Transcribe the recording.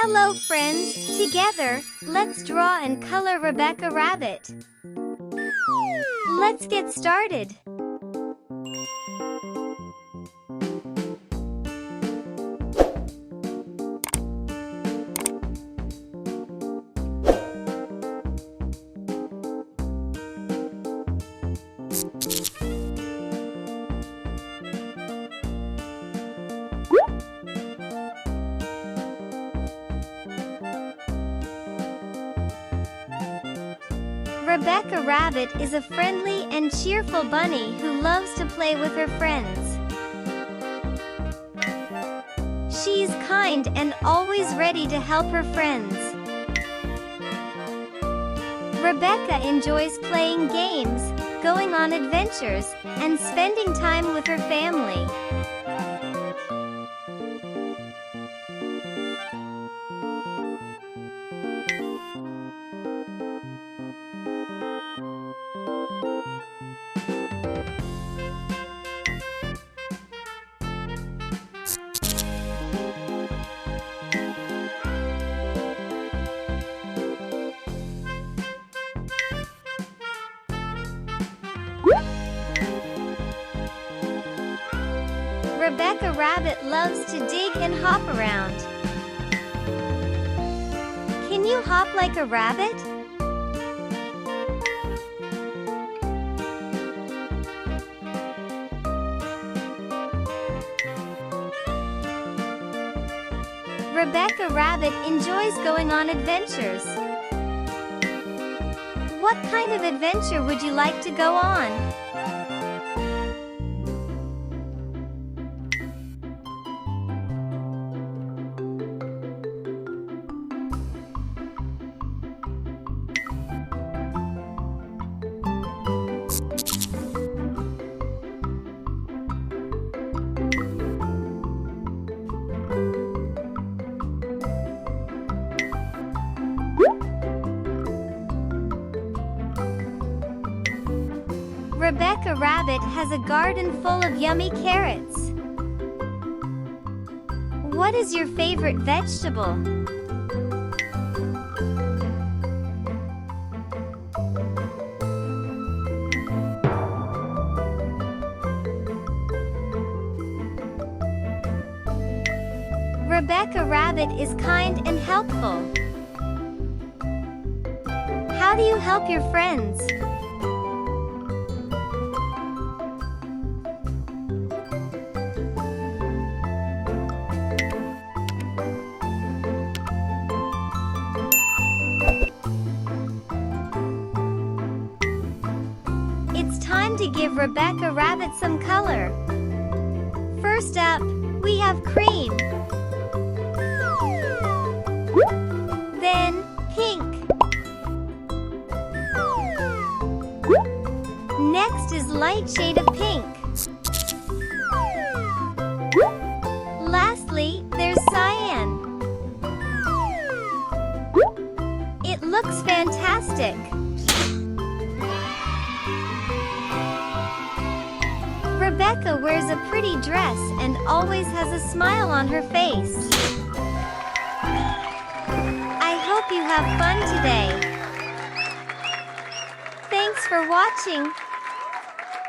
Hello friends, together, let's draw and color Rebecca Rabbit. Let's get started. Rebecca Rabbit is a friendly and cheerful bunny who loves to play with her friends. She's kind and always ready to help her friends. Rebecca enjoys playing games, going on adventures, and spending time with her family. Rebecca Rabbit loves to dig and hop around. Can you hop like a rabbit? Rebecca Rabbit enjoys going on adventures. What kind of adventure would you like to go on? Rebecca Rabbit has a garden full of yummy carrots. What is your favorite vegetable? Rebecca Rabbit is kind and helpful. How do you help your friends? It's time to give Rebecca Rabbit some color. First up, we have cream. Then, pink. Next is light shade of pink. Lastly, there's cyan. It looks fantastic. Rebecca wears a pretty dress and always has a smile on her face. I hope you have fun today. Thanks for watching.